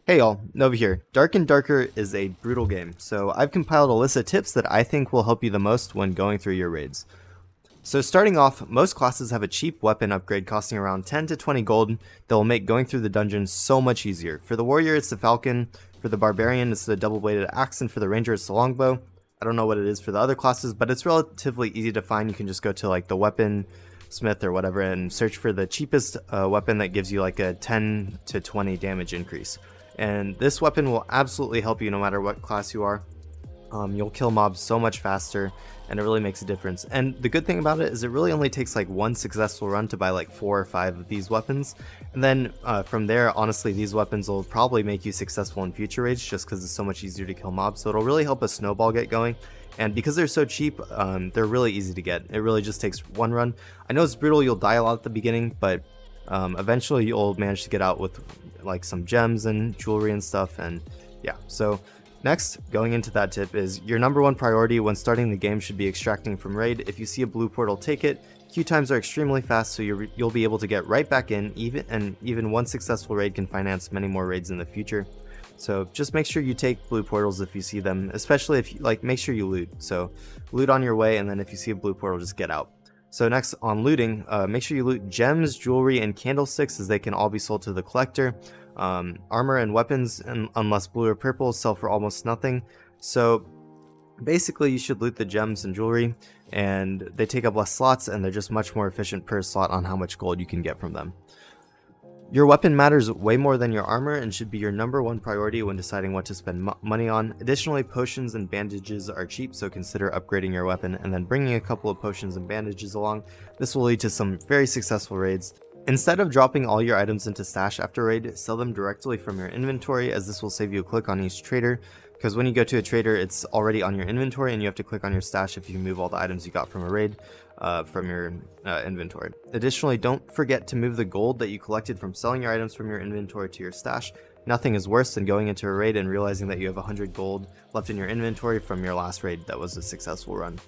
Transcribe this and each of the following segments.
Hey y'all, Nova here. Dark and Darker is a brutal game, so I've compiled a list of tips that I think will help you the most when going through your raids. So starting off, most classes have a cheap weapon upgrade costing around 10 to 20 gold that will make going through the dungeon so much easier. For the warrior it's the falcon, for the barbarian it's the double-bladed axe, and for the ranger it's the longbow. I don't know what it is for the other classes, but it's relatively easy to find. You can just go to like the weapon smith or whatever and search for the cheapest weapon that gives you like a 10 to 20 damage increase. And this weapon will absolutely help you no matter what class you are. You'll kill mobs so much faster, and it really makes a difference. And the good thing about it is it really only takes like one successful run to buy like 4 or 5 of these weapons. And then from there, honestly, these weapons will probably make you successful in future raids just because it's so much easier to kill mobs. So it'll really help a snowball get going. And because they're so cheap, they're really easy to get. It really just takes one run. I know it's brutal, you'll die a lot at the beginning, but eventually you'll manage to get out with like some gems and jewelry and stuff. And yeah, so next, going into that tip, is your number one priority when starting the game should be extracting from raid. If you see a blue portal, take it. Queue times are extremely fast, so you'll be able to get right back in, even one successful raid can finance many more raids in the future. So just make sure you take blue portals if you see them, especially if you make sure you loot. So loot on your way, and then if you see a blue portal, just get out. So next, on looting, make sure you loot gems, jewelry, and candlesticks, as they can all be sold to the collector. Armor and weapons, unless blue or purple, sell for almost nothing. So basically you should loot the gems and jewelry, and they take up less slots, and they're just much more efficient per slot on how much gold you can get from them. Your weapon matters way more than your armor and should be your number one priority when deciding what to spend money on. Additionally, potions and bandages are cheap, so consider upgrading your weapon and then bringing a couple of potions and bandages along. This will lead to some very successful raids. Instead of dropping all your items into stash after raid, sell them directly from your inventory, as this will save you a click on each trader. Because when you go to a trader, it's already on your inventory and you have to click on your stash if you move all the items you got from a raid from your inventory. Additionally, don't forget to move the gold that you collected from selling your items from your inventory to your stash. Nothing is worse than going into a raid and realizing that you have 100 gold left in your inventory from your last raid that was a successful run.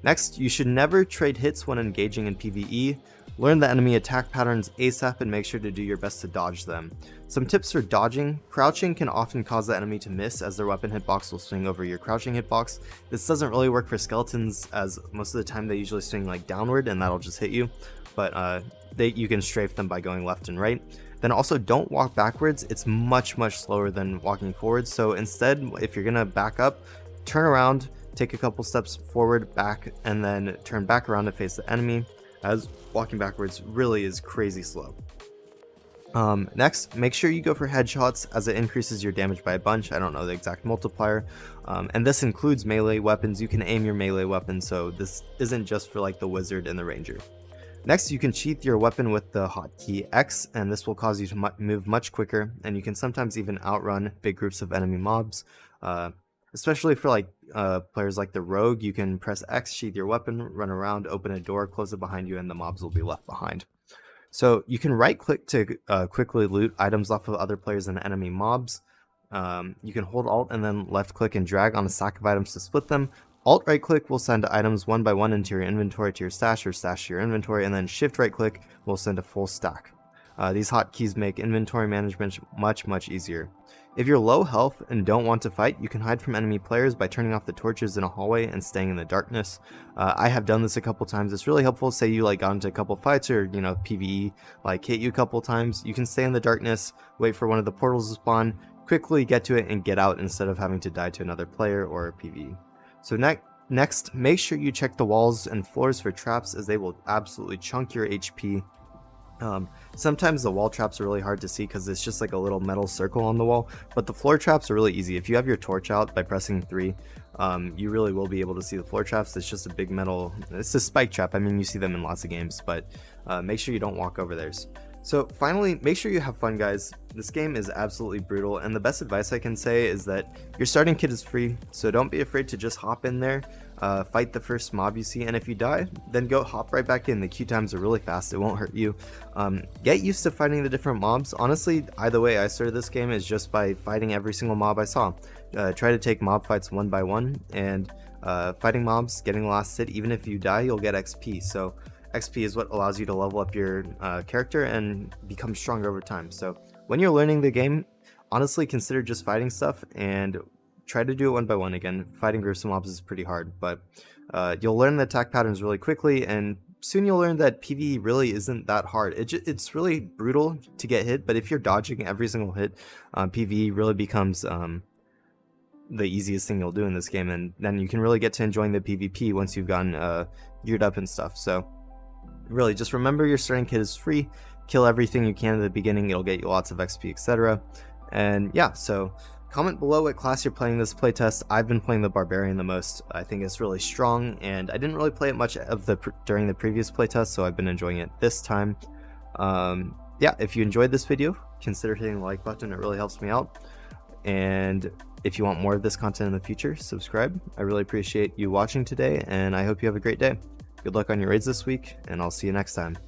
Next, you should never trade hits when engaging in PvE. Learn the enemy attack patterns ASAP and make sure to do your best to dodge them. Some tips for dodging: crouching can often cause the enemy to miss, as their weapon hitbox will swing over your crouching hitbox. This doesn't really work for skeletons, as most of the time they usually swing like downward and that'll just hit you, but you can strafe them by going left and right. Then also, don't walk backwards. It's much slower than walking forward, so instead, if you're gonna back up, turn around, take a couple steps forward, back, and then turn back around to face the enemy, as walking backwards really is crazy slow. Next, make sure you go for headshots, as it increases your damage by a bunch. I don't know the exact multiplier, and this includes melee weapons. You can aim your melee weapon, so this isn't just for like the wizard and the ranger. Next, you can cheat your weapon with the hotkey X, and this will cause you to move much quicker, and you can sometimes even outrun big groups of enemy mobs. Especially for like players like the rogue, you can press X, sheath your weapon, run around, open a door, close it behind you, and the mobs will be left behind. So you can right click to quickly loot items off of other players and enemy mobs. You can hold Alt and then left click and drag on a stack of items to split them. Alt right click will send items one by one into your inventory to your stash, or stash to your inventory, and then shift right click will send a full stack. These hotkeys make inventory management much easier. If you're low health and don't want to fight, you can hide from enemy players by turning off the torches in a hallway and staying in the darkness. I have done this a couple times. It's really helpful. Say you got into a couple fights, or PvE hit you a couple times. You can stay in the darkness, wait for one of the portals to spawn, quickly get to it and get out instead of having to die to another player or PvE. So next, make sure you check the walls and floors for traps, as they will absolutely chunk your HP. Sometimes the wall traps are really hard to see because it's just like a little metal circle on the wall, but the floor traps are really easy. If you have your torch out by pressing 3, you really will be able to see the floor traps. It's just a big metal, it's a spike trap. I mean, you see them in lots of games, but make sure you don't walk over theirs. So finally, make sure you have fun, guys. This game is absolutely brutal, and the best advice I can say is that your starting kit is free, so don't be afraid to just hop in there, fight the first mob you see, and if you die, then go hop right back in. The queue times are really fast, it won't hurt you. Get used to fighting the different mobs. Honestly, either way I started this game is just by fighting every single mob I saw. Try to take mob fights one by one, and fighting mobs, getting the last hit, even if you die, you'll get XP. So XP is what allows you to level up your character and become stronger over time. So when you're learning the game, honestly consider just fighting stuff and try to do it one by one. Again, fighting groups of mobs is pretty hard, but you'll learn the attack patterns really quickly, and soon you'll learn that PvE really isn't that hard. It's really brutal to get hit, but if you're dodging every single hit, PvE really becomes the easiest thing you'll do in this game, and then you can really get to enjoying the PvP once you've gotten geared up and stuff. So really, just remember your starting kit is free. Kill everything you can at the beginning, it'll get you lots of XP, etc. And yeah, so comment below what class you're playing this playtest. I've been playing the Barbarian the most. I think it's really strong, and I didn't really play it much during the previous playtest, so I've been enjoying it this time. Yeah, if you enjoyed this video, consider hitting the like button, it really helps me out. And if you want more of this content in the future, subscribe. I really appreciate you watching today, and I hope you have a great day. Good luck on your raids this week, and I'll see you next time.